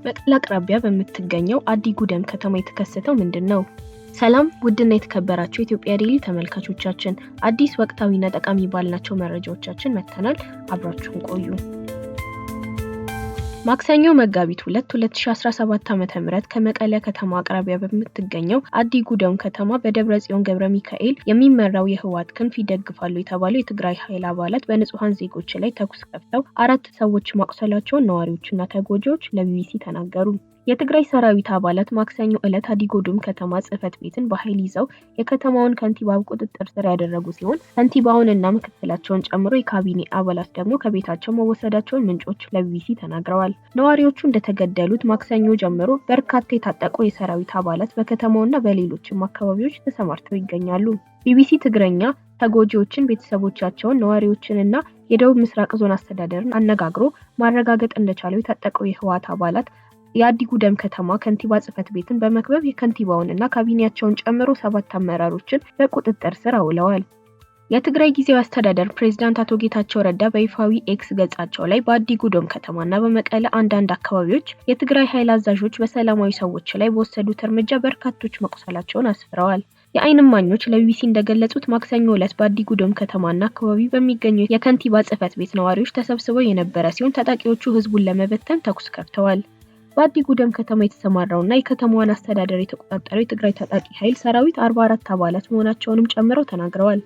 መቀለ አቅራቢያ በምትገኘው አዲ ጉደም ከተማ የተከሰተው ምንድነው? ሰላም ውድና የተከበራችሁ ኢትዮጵያ ዴሊ ተመልካቾቻችን፣ አዲስ ወቅታዊና ጠቃሚ ባልናቸው መረጃዎቻችን መተናል። አብራችሁን ቆዩ። ማክሰኞ መጋቢት 2 2017 ዓ.ም ከመቀለ ከተማ አቅራቢያ በምትገኘው አዲ ጉደም ከተማ በደብረጽዮን ገብረ ሚካኤል የሚመራው የህወሓት ክንፍ ይደግፋሉ የተባሉ የትግራይ ኃይል አባላት በንጹሃን ዜጎች ላይ ተኩስ ከፍተው 4 ሰዎች ማቁሰላቸውን ነዋሪዎችና ተጎጂዎች ለቢቢሲ ተናገሩ። የትግራይ ሰራዊት አባላት ማክሰኞ ዕለት አዲ ጉደም ከተማ ጽህፈት ቤትን በኃይል ይዘው የከተማውን ከንቲባ ቁጥጥር ስር ያደረጉ ሲሆን ከንቲባውንና ምክትላቸውን ጨምሮ የካቢኔ አባላት ደግሞ ከቤታቸው መወሰዳቸውን ምንጮች ለቢቢሲ ተናግረዋል። ነዋሪዎቹ እንደተገደሉት ማክሰኞ ጀምሮ በርካታ የታጠቁ የሰራዊት አባላት በከተማውና በሌሎችም አካባቢዎች ተሰማርተው ይገኛሉ። ቢቢሲ ትግረኛ ተጎጂዎችን፣ ቤተሰቦቻቸውን፣ ነዋሪዎችንና የደቡብ ምስራቅ ዞን አስተዳደርን አነጋግሮ ማረጋገጥ እንደቻለው የታጠቁ የህወሓት አባላት የአዲ ጉደም ከተማ ከንቲባ ጽህፈት ቤትን በመክበብ የከንቲባውንና ካቢኔያቸውን ጨምሮ 7 አመራሮችን በቁጥጥር ስር አውለዋል። የትግራይ ጊዜያዊ አስተዳደር ፕሬዝዳንት አቶ ጌታቸው ረዳ በይፋዊ ኤክስ ገጻቸው ላይ በአዲ ጉደም ከተማና በመቀለ አንዳንድ አካባቢዎች የትግራይ ኃይል አዛዦች በሰላማዊ ሰዎች ላይ በወሰዱት እርምጃ በርካቶች መቁሰላቸውን አስፍረዋል። የዓይን እማኞች ለቢቢሲ እንደገለጹት ማክሰኞ ዕለት በአዲ ጉደም ከተማና አካባቢ በሚገኙ የከንቲባ ጽህፈት ቤት ነዋሪዎች ተሰብስበው የነበረ ሲሆን ታጣቂዎቹ ህዝቡን ለመበተን ተኩስ ከፍተዋል። በአዲ ጉደም ከተማ የተሰማራውና የከተማዋን አስተዳደር የተቆጣጠረው የትግራይ ታጣቂ ኃይል ሰራዊት 44 አባላት መሆናቸውንም ጨምረው ተናግረዋል።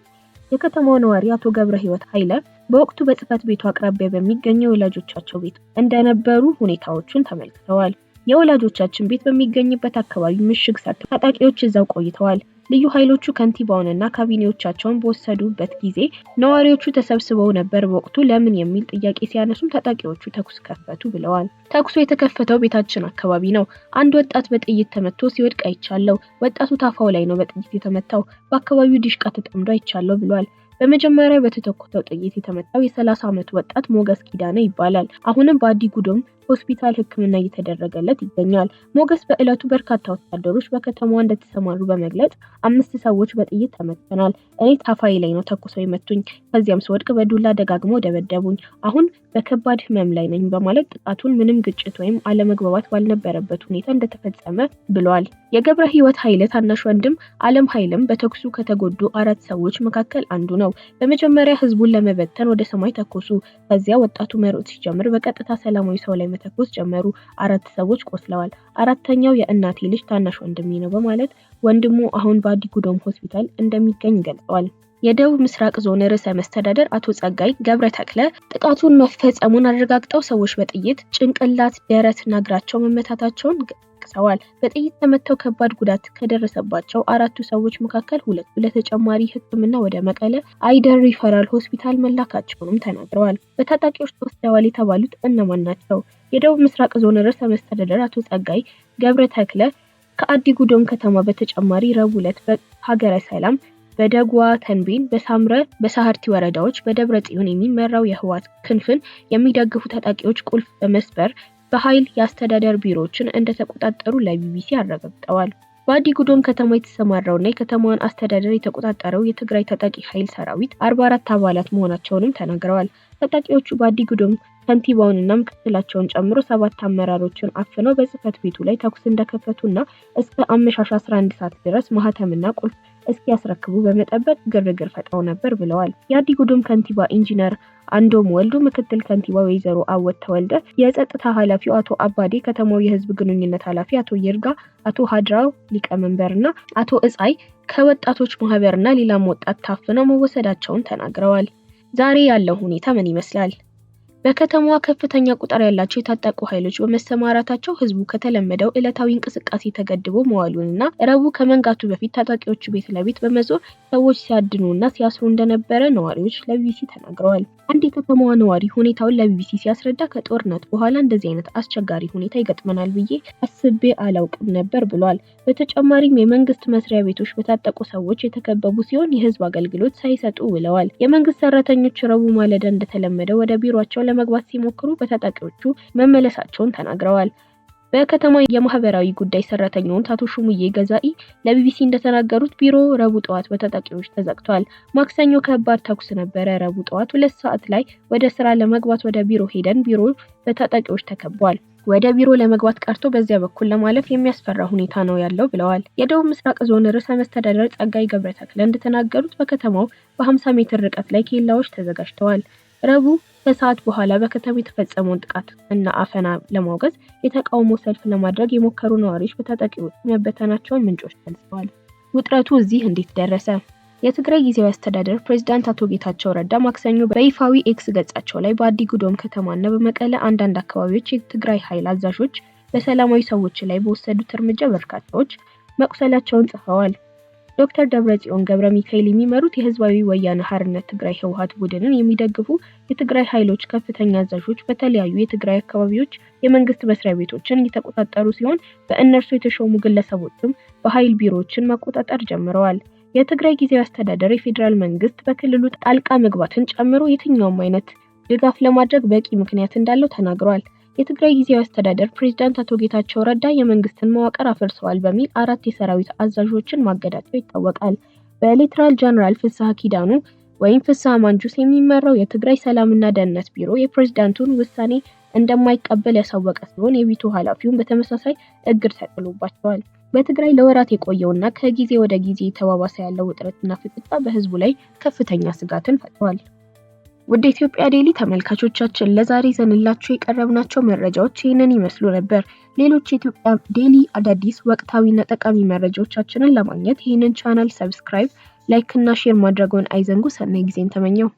የከተማው ነዋሪ አቶ ገብረ ህይወት ኃይለ በወቅቱ በጽህፈት ቤቱ አቅራቢያ በሚገኘው የወላጆቻቸው ቤት እንደነበሩ ሁኔታዎችን ተመልክተዋል። የወላጆቻችን ቤት በሚገኝበት አካባቢ ምሽግ ሰርተው ታጣቂዎች እዛው ቆይተዋል። ልዩ ኃይሎቹ ከንቲባውንና ካቢኔዎቻቸውን በወሰዱበት ጊዜ ነዋሪዎቹ ተሰብስበው ነበር። በወቅቱ ለምን የሚል ጥያቄ ሲያነሱም ታጣቂዎቹ ተኩስ ከፈቱ ብለዋል። ተኩሱ የተከፈተው ቤታችን አካባቢ ነው። አንድ ወጣት በጥይት ተመቶ ሲወድቅ አይቻለው። ወጣቱ ታፋው ላይ ነው በጥይት የተመታው። በአካባቢው ዲሽቃ ተጠምዶ አይቻለው ብሏል። በመጀመሪያ በተተኮሰው ጥይት የተመታው የ30 ዓመት ወጣት ሞገስ ኪዳነ ይባላል። አሁንም በአዲ ጉደም ሆስፒታል ሕክምና እየተደረገለት ይገኛል። ሞገስ በእለቱ በርካታ ወታደሮች በከተማዋ እንደተሰማሩ በመግለጽ 5 ሰዎች በጥይት ተመተናል። እኔ ታፋይ ላይ ነው ተኩሰው የመቱኝ። ከዚያም ስወድቅ በዱላ ደጋግመው ደበደቡኝ። አሁን በከባድ ህመም ላይ ነኝ በማለት ጥቃቱን ምንም ግጭት ወይም አለመግባባት ባልነበረበት ሁኔታ እንደተፈጸመ ብሏል። የገብረ ህይወት ኃይለ ታናሽ ወንድም አለም ኃይለም በተኩሱ ከተጎዱ 4 ሰዎች መካከል አንዱ ነው። በመጀመሪያ ህዝቡን ለመበተን ወደ ሰማይ ተኮሱ። ከዚያ ወጣቱ መሮጥ ሲጀምር በቀጥታ ሰላማዊ ሰው ላይ መተኮስ ጀመሩ። 4 ሰዎች ቆስለዋል። አራተኛው የእናቴ ልጅ ታናሽ ወንድሜ ነው በማለት ወንድሙ አሁን በአዲ ጉደም ሆስፒታል እንደሚገኝ ገልጸዋል። የደቡብ ምስራቅ ዞን ርዕሰ መስተዳደር አቶ ጸጋይ ገብረ ተክለ ጥቃቱን መፈጸሙን አረጋግጠው ሰዎች በጥይት ጭንቅላት፣ ደረትና እግራቸው መመታታቸውን ገልጸዋል። በጥይት ተመተው ከባድ ጉዳት ከደረሰባቸው 4 ሰዎች መካከል 2 ለተጨማሪ ሕክምና ወደ መቀለ አይደር ሪፈራል ሆስፒታል መላካቸውንም ተናግረዋል። በታጣቂዎች ተወስደዋል የተባሉት እነማን ናቸው? የደቡብ ምስራቅ ዞን ርዕሰ መስተዳደር አቶ ጸጋይ ገብረ ተክለ ከአዲ ጉደም ከተማ በተጨማሪ ረቡዕ ዕለት በሀገረ ሰላም፣ በደጓ ተንቤን፣ በሳምረ፣ በሳህርቲ ወረዳዎች በደብረ ጽዮን የሚመራው የህወሓት ክንፍን የሚደግፉ ታጣቂዎች ቁልፍ በመስበር በኃይል የአስተዳደር ቢሮዎችን እንደተቆጣጠሩ ለቢቢሲ አረጋግጠዋል። በአዲ ጉደም ከተማ የተሰማራውና የከተማዋን አስተዳደር የተቆጣጠረው የትግራይ ታጣቂ ኃይል ሰራዊት 44 አባላት መሆናቸውንም ተናግረዋል። ታጣቂዎቹ በአዲ ጉደም ከንቲባውንና ምክትላቸውን ጨምሮ 7 አመራሮችን አፍነው በጽህፈት ቤቱ ላይ ተኩስ እንደከፈቱና እስከ አመሻሽ 11 ሰዓት ድረስ ማህተምና ቁልፍ እስኪያስረክቡ በመጠበቅ ግርግር ፈጥረው ነበር ብለዋል። የአዲ ጉደም ከንቲባ ኢንጂነር አንዶም ወልዱ፣ ምክትል ከንቲባ ወይዘሮ አወት ተወልደ፣ የጸጥታ ኃላፊው አቶ አባዴ፣ ከተማው የህዝብ ግንኙነት ኃላፊ አቶ ይርጋ፣ አቶ ሀድራው ሊቀመንበርና አቶ እጻይ ከወጣቶች ማህበርና ሌላም ወጣት ታፍነው መወሰዳቸውን ተናግረዋል። ዛሬ ያለው ሁኔታ ምን ይመስላል? በከተማዋ ከፍተኛ ቁጥር ያላቸው የታጠቁ ኃይሎች በመሰማራታቸው ህዝቡ ከተለመደው ዕለታዊ እንቅስቃሴ ተገድቦ መዋሉንና ረቡዕ ከመንጋቱ በፊት ታጣቂዎቹ ቤት ለቤት በመዞር ሰዎች ሲያድኑና ሲያስሩ እንደነበረ ነዋሪዎች ለቢቢሲ ተናግረዋል። አንድ የከተማዋ ነዋሪ ሁኔታውን ለቢቢሲ ሲያስረዳ ከጦርነት በኋላ እንደዚህ አይነት አስቸጋሪ ሁኔታ ይገጥመናል ብዬ አስቤ አላውቅም ነበር ብሏል። በተጨማሪም የመንግስት መስሪያ ቤቶች በታጠቁ ሰዎች የተከበቡ ሲሆን የህዝብ አገልግሎት ሳይሰጡ ውለዋል። የመንግስት ሰራተኞች ረቡዕ ማለዳ እንደተለመደው ወደ ቢሮአቸው ለመግባት ሲሞክሩ በታጣቂዎቹ መመለሳቸውን ተናግረዋል። በከተማ የማህበራዊ ጉዳይ ሰራተኛውን አቶ ሹሙዬ ገዛኢ ለቢቢሲ እንደተናገሩት ቢሮ ረቡዕ ጠዋት በታጣቂዎች ተዘግቷል። ማክሰኞ ከባድ ተኩስ ነበረ። ረቡዕ ጠዋት 2 ሰዓት ላይ ወደ ስራ ለመግባት ወደ ቢሮ ሄደን ቢሮ በታጣቂዎች ተከቧል። ወደ ቢሮ ለመግባት ቀርቶ በዚያ በኩል ለማለፍ የሚያስፈራ ሁኔታ ነው ያለው ብለዋል። የደቡብ ምስራቅ ዞን ርዕሰ መስተዳድር ጸጋይ ገብረተክለ እንደተናገሩት በከተማው በ50 ሜትር ርቀት ላይ ኬላዎች ተዘጋጅተዋል። ረቡዕ ከሰዓት በኋላ በከተማው የተፈጸመውን ጥቃት እና አፈና ለማውገዝ የተቃውሞ ሰልፍ ለማድረግ የሞከሩ ነዋሪዎች በታጣቂዎች መበተናቸውን ምንጮች ገልጸዋል። ውጥረቱ እዚህ እንዴት ደረሰ? የትግራይ ጊዜያዊ አስተዳደር ፕሬዝዳንት አቶ ጌታቸው ረዳ ማክሰኞ በይፋዊ ኤክስ ገጻቸው ላይ በአዲ ጉዶም ከተማና በመቀለ አንዳንድ አካባቢዎች የትግራይ ኃይል አዛዦች በሰላማዊ ሰዎች ላይ በወሰዱት እርምጃ በርካታዎች መቁሰላቸውን ጽፈዋል። ዶክተር ደብረጽዮን ገብረ ሚካኤል የሚመሩት የህዝባዊ ወያነ ሓርነት ትግራይ ህወሓት ቡድንን የሚደግፉ የትግራይ ኃይሎች ከፍተኛ አዛዦች በተለያዩ የትግራይ አካባቢዎች የመንግስት መስሪያ ቤቶችን እየተቆጣጠሩ ሲሆን በእነርሱ የተሾሙ ግለሰቦችም በኃይል ቢሮዎችን መቆጣጠር ጀምረዋል። የትግራይ ጊዜያዊ አስተዳደር የፌዴራል መንግስት በክልሉ ጣልቃ መግባትን ጨምሮ የትኛውም አይነት ድጋፍ ለማድረግ በቂ ምክንያት እንዳለው ተናግሯል። የትግራይ ጊዜያዊ አስተዳደር ፕሬዝዳንት አቶ ጌታቸው ረዳ የመንግስትን መዋቅር አፍርሰዋል በሚል 4 የሰራዊት አዛዦችን ማገዳቸው ይታወቃል። በሌተናል ጀነራል ፍስሐ ኪዳኑ ወይም ፍስሐ ማንጁስ የሚመራው የትግራይ ሰላምና ደህንነት ቢሮ የፕሬዝዳንቱን ውሳኔ እንደማይቀበል ያሳወቀ ሲሆን የቢሮ ኃላፊውን በተመሳሳይ እግድ ተጥሎባቸዋል። በትግራይ ለወራት የቆየውና ከጊዜ ወደ ጊዜ የተባባሰ ያለው ውጥረትና ፍጥጫ በህዝቡ ላይ ከፍተኛ ስጋትን ፈጥሯል። ውድ ኢትዮጵያ ዴሊ ተመልካቾቻችን ለዛሬ ይዘንላችሁ የቀረብናቸው መረጃዎች ይህንን ይመስሉ ነበር። ሌሎች የኢትዮጵያ ዴሊ አዳዲስ ወቅታዊና ጠቃሚ መረጃዎቻችንን ለማግኘት ይህንን ቻናል ሰብስክራይብ፣ ላይክ እና ሼር ማድረግዎን አይዘንጉ። ሰናይ ጊዜን ተመኘው።